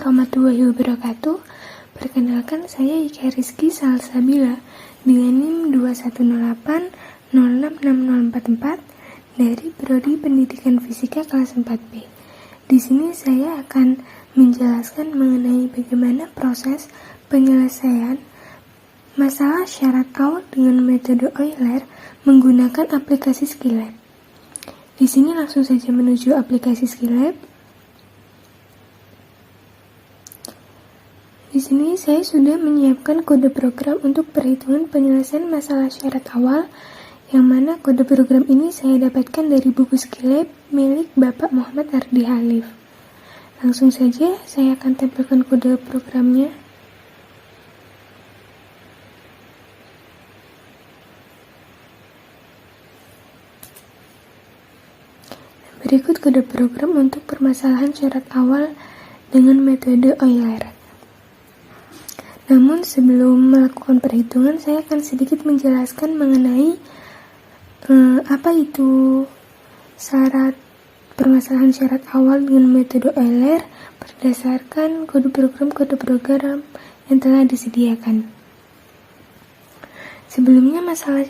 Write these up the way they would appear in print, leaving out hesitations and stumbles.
warahmatullahi wabarakatuh. Perkenalkan, saya Ika Rizky Salsabila dengan NIM 2108066044 dari Prodi Pendidikan Fisika kelas 4B. Di sini saya akan menjelaskan mengenai bagaimana proses penyelesaian masalah syarat awal dengan metode Euler menggunakan aplikasi Skillab. Di sini langsung saja menuju aplikasi Skillab. Di sini saya sudah menyiapkan kode program untuk perhitungan penyelesaian masalah syarat awal, yang mana kode program ini saya dapatkan dari buku Skillab milik Bapak Muhammad Ardi Halif. Langsung saja saya akan tempelkan kode programnya. Berikut kode program untuk permasalahan syarat awal dengan metode Euler. Namun sebelum melakukan perhitungan, saya akan sedikit menjelaskan mengenai apa itu permasalahan syarat awal dengan metode Euler berdasarkan kode program yang telah disediakan. Sebelumnya, masalah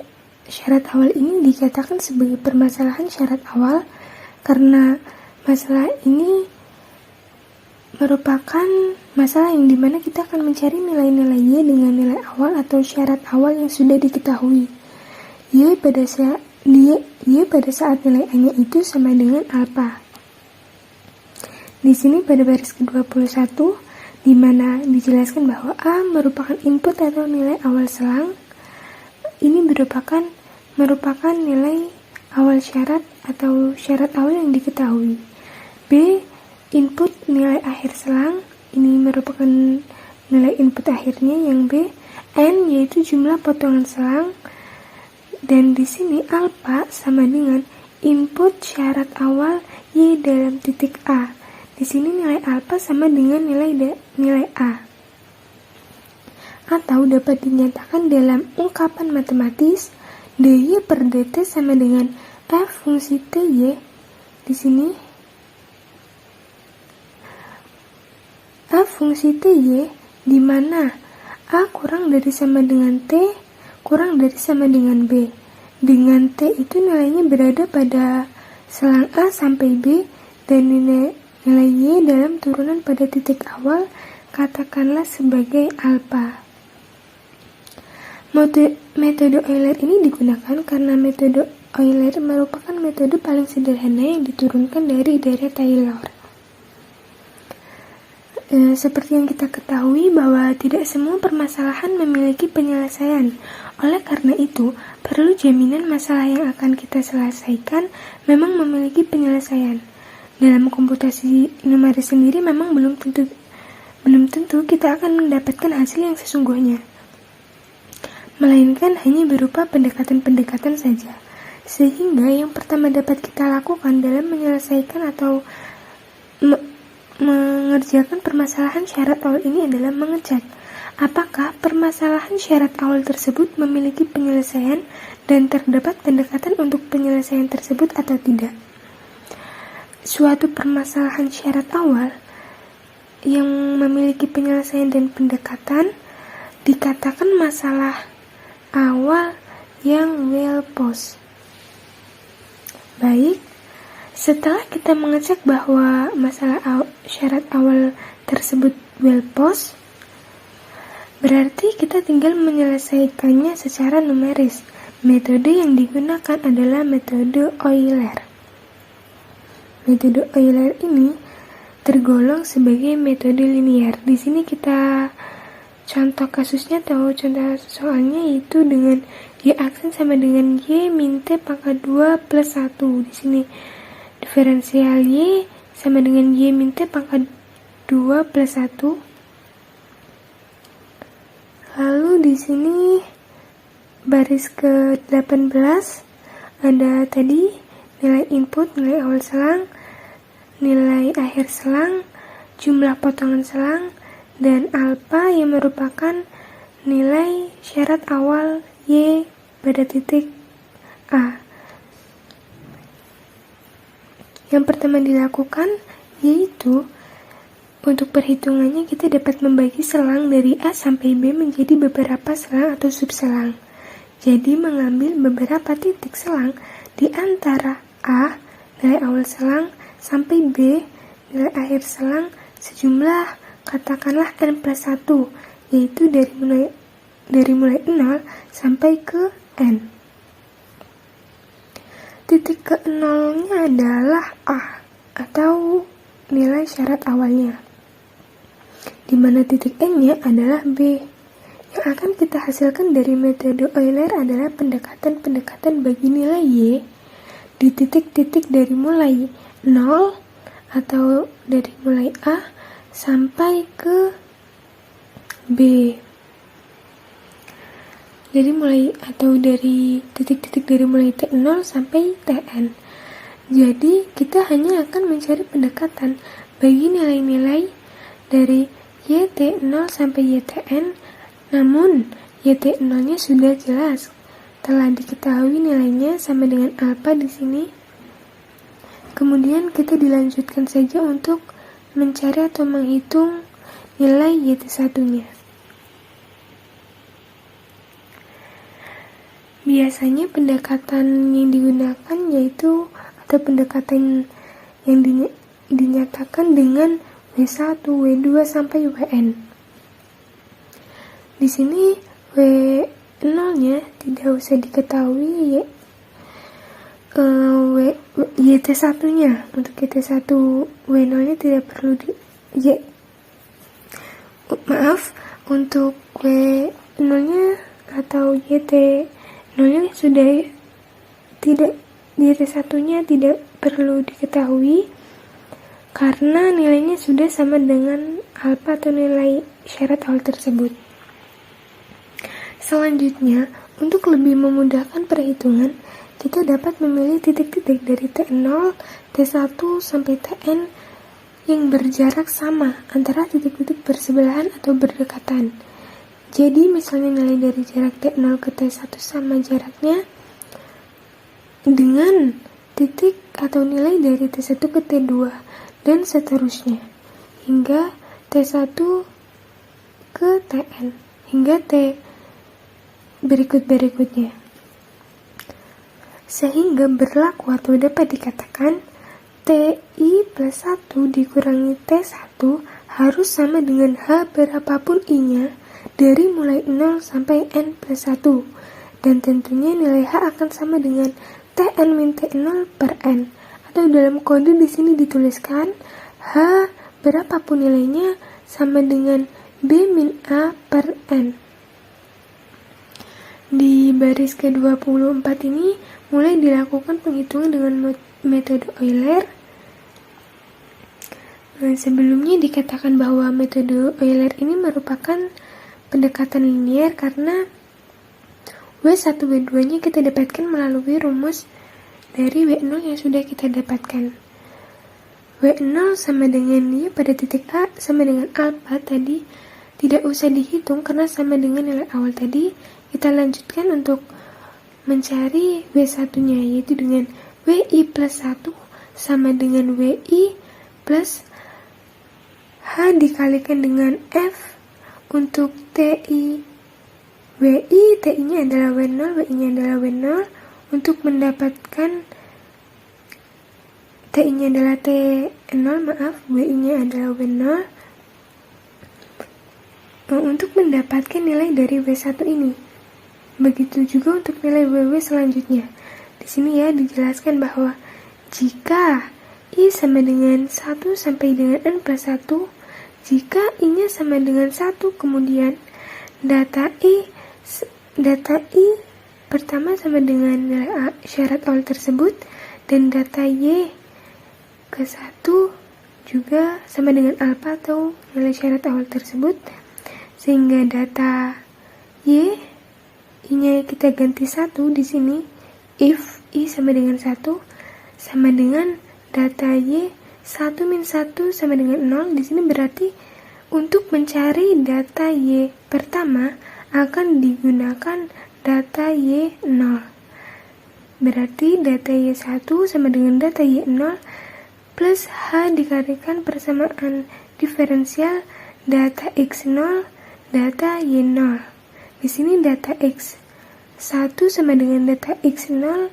syarat awal ini dikatakan sebagai permasalahan syarat awal karena masalah ini merupakan masalah yang dimana kita akan mencari nilai-nilai Y dengan nilai awal atau syarat awal yang sudah diketahui. Y pada saat nilai A-nya itu sama dengan alpha. Di sini pada baris ke-21, di mana dijelaskan bahwa A merupakan input atau nilai awal selang. Ini merupakan nilai awal syarat atau syarat awal yang diketahui. B input nilai akhir selang, ini merupakan nilai input akhirnya yang B. N yaitu jumlah potongan selang, dan di sini alpha sama dengan input syarat awal Y dalam titik A. Di sini nilai alpha sama dengan nilai A. Atau dapat dinyatakan dalam ungkapan matematis dy per dt sama dengan f fungsi ty. Di sini f fungsi ty di mana A kurang dari sama dengan T kurang dari sama dengan B. Dengan T itu nilainya berada pada selang A sampai B, dan nilai Y dalam turunan pada titik awal katakanlah sebagai alpha. Metode Euler ini digunakan karena metode Euler merupakan metode paling sederhana yang diturunkan dari Taylor. Seperti yang kita ketahui bahwa tidak semua permasalahan memiliki penyelesaian. Oleh karena itu, perlu jaminan masalah yang akan kita selesaikan memang memiliki penyelesaian. Dalam komputasi numeris sendiri memang belum tentu kita akan mendapatkan hasil yang sesungguhnya, melainkan hanya berupa pendekatan-pendekatan saja. Sehingga yang pertama dapat kita lakukan dalam menyelesaikan atau mengerjakan permasalahan syarat awal ini adalah mengecek apakah permasalahan syarat awal tersebut memiliki penyelesaian dan terdapat pendekatan untuk penyelesaian tersebut atau tidak. Suatu permasalahan syarat awal yang memiliki penyelesaian dan pendekatan dikatakan masalah awal yang well posed. Baik, setelah kita mengecek bahwa masalah syarat awal tersebut well posed, berarti kita tinggal menyelesaikannya secara numeris. Metode yang digunakan adalah metode Euler. Metode Euler ini tergolong sebagai metode linear. Di sini kita contoh kasusnya atau contoh soalnya yaitu dengan Y aksen sama dengan Y min T pangkat 2 plus 1. Di sini diferensial Y sama dengan Y min T pangkat 2 plus 1. Lalu di sini baris ke-18 ada tadi nilai input, nilai awal selang, nilai akhir selang, jumlah potongan selang, dan alpha yang merupakan nilai syarat awal Y pada titik A. Yang pertama dilakukan yaitu Untuk perhitungannya kita dapat membagi selang dari A sampai B menjadi beberapa selang atau subselang. Jadi mengambil beberapa titik selang di antara A, nilai awal selang, sampai B, nilai akhir selang, sejumlah katakanlah N+1, yaitu dari mulai 0 sampai ke N. Titik ke 0-nya adalah A, atau nilai syarat awalnya, di mana titik N-nya adalah B. Yang akan kita hasilkan dari metode Euler adalah pendekatan-pendekatan bagi nilai Y di titik-titik dari mulai 0 atau dari mulai A sampai ke B. Dari titik-titik dari mulai T0 sampai Tn. Jadi kita hanya akan mencari pendekatan bagi nilai-nilai dari YT0 sampai YTN, namun YT0-nya sudah jelas, telah diketahui nilainya sama dengan alfa di sini. Kemudian kita dilanjutkan saja untuk mencari atau menghitung nilai YT1-nya. Biasanya pendekatan yang digunakan yaitu atau pendekatan yang dinyatakan dengan W1, W2 sampai Wn. Di sini W0-nya tidak usah diketahui, YT1-nya. Untuk YT1 W0-nya tidak perlu untuk W0-nya atau YT0-nya sudah tidak, YT1-nya tidak perlu diketahui karena nilainya sudah sama dengan alfa atau nilai syarat awal tersebut. Selanjutnya, untuk lebih memudahkan perhitungan, kita dapat memilih titik-titik dari T0, T1 sampai Tn yang berjarak sama antara titik-titik bersebelahan atau berdekatan. Jadi misalnya nilai dari jarak T0 ke T1 sama jaraknya dengan titik atau nilai dari T1 ke T2 dan seterusnya hingga T1 ke Tn hingga T berikutnya. Sehingga berlaku atau dapat dikatakan TI plus 1 dikurangi T1 harus sama dengan H berapapun I-nya dari mulai 0 sampai N plus 1. Dan tentunya nilai H akan sama dengan Tn min T0 per N. Atau dalam kode di sini dituliskan H berapapun nilainya sama dengan B min A per N. Di baris ke-24 ini mulai dilakukan penghitungan dengan metode Euler. Sebelumnya dikatakan bahwa metode Euler ini merupakan pendekatan linear karena W1, W2-nya kita dapatkan melalui rumus dari W0 yang sudah kita dapatkan. W0 sama dengan Y pada titik A sama dengan alfa tadi tidak usah dihitung karena sama dengan nilai awal tadi. Kita lanjutkan untuk mencari W1-nya yaitu dengan WI plus 1 sama dengan WI plus H dikalikan dengan F untuk TI. WI, TI-nya adalah W0, WI-nya adalah W0. Untuk mendapatkan TI-nya adalah T0, WI-nya adalah W0. Untuk mendapatkan nilai dari W1 ini. Begitu juga untuk nilai WW selanjutnya. Di sini ya dijelaskan bahwa jika I sama dengan 1 sampai dengan N plus 1, jika I-nya sama dengan 1, kemudian data I pertama sama dengan nilai syarat awal tersebut, dan data Y ke 1 juga sama dengan alfa atau nilai syarat awal tersebut, sehingga data Y I-nya kita ganti 1 di sini, if I sama dengan 1 sama dengan data Y 1 min 1 sama dengan 0. Di sini berarti untuk mencari data Y pertama akan digunakan data Y0. Berarti data Y1 sama dengan data Y0 plus H dikalikan persamaan diferensial data X0, data Y0. Di sini data X1 sama dengan data X0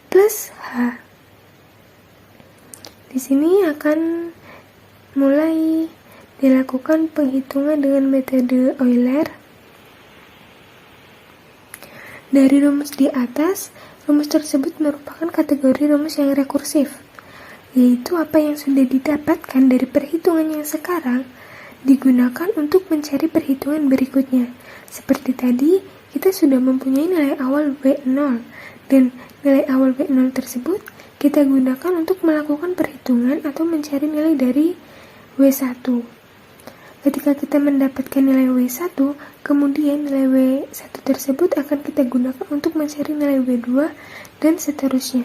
plus H. Di sini akan mulai dilakukan penghitungan dengan metode Euler. Dari rumus di atas, rumus tersebut merupakan kategori rumus yang rekursif, yaitu apa yang sudah didapatkan dari perhitungan yang sekarang digunakan untuk mencari perhitungan berikutnya. Seperti tadi, kita sudah mempunyai nilai awal W0, dan nilai awal W0 tersebut kita gunakan untuk melakukan perhitungan atau mencari nilai dari W1. Ketika kita mendapatkan nilai W1, kemudian nilai W1 tersebut akan kita gunakan untuk mencari nilai W2 dan seterusnya.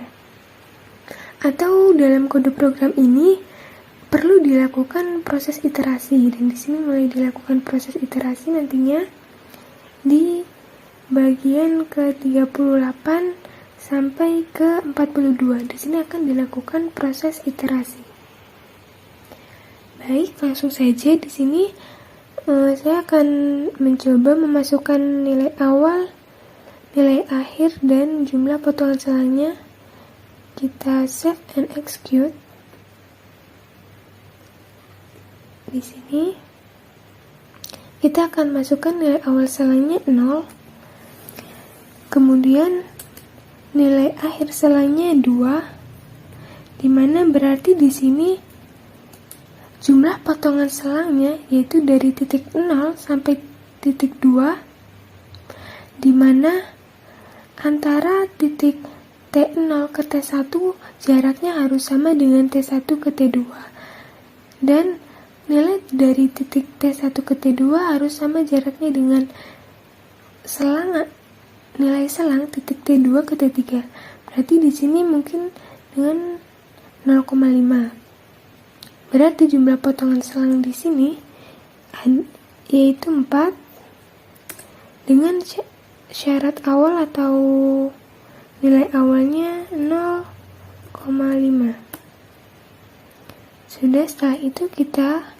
Atau dalam kode program ini perlu dilakukan proses iterasi, dan di sini mulai dilakukan proses iterasi nantinya di bagian ke-38 sampai ke-42. Di sini akan dilakukan proses iterasi. Baik, langsung saja di sini saya akan mencoba memasukkan nilai awal, nilai akhir, dan jumlah potongan selangnya. Kita save and execute. Di sini kita akan masukkan nilai awal selangnya 0, kemudian nilai akhir selangnya 2, dimana berarti di sini jumlah potongan selangnya yaitu dari titik 0 sampai titik 2, dimana antara titik T0 ke T1 jaraknya harus sama dengan T1 ke T2, dan nilai dari titik T1 ke T2 harus sama jaraknya dengan nilai selang titik T2 ke T3. Berarti di sini mungkin dengan 0,5. Berarti jumlah potongan selang di sini yaitu 4 dengan syarat awal atau nilai awalnya 0,5. Sudah, setelah itu kita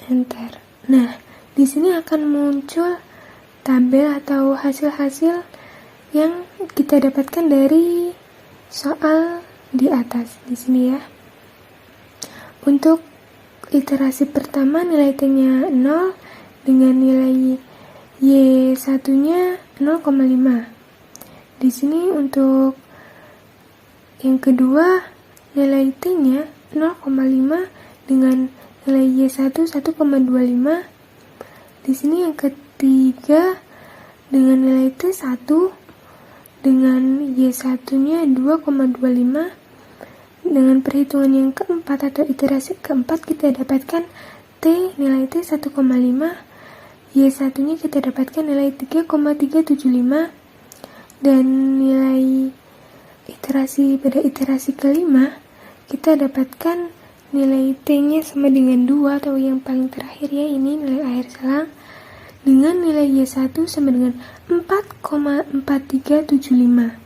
enter. Nah, di sini akan muncul tabel atau hasil-hasil yang kita dapatkan dari soal di atas di sini ya. Untuk iterasi pertama nilai T-nya 0 dengan nilai Y1-nya 0,5. Di sini untuk yang kedua nilai T-nya 0,5 dengan nilai Y1 1,25. Di sini yang ketiga dengan nilai T1 dengan Y1-nya 2,25. Dengan perhitungan yang keempat atau iterasi keempat kita dapatkan nilai T 1,5, Y1-nya kita dapatkan nilai 3,375, dan nilai pada iterasi kelima kita dapatkan nilai T-nya sama dengan 2 atau yang paling terakhir ya, ini nilai akhir selang, dengan nilai Y1 sama dengan 4,4375.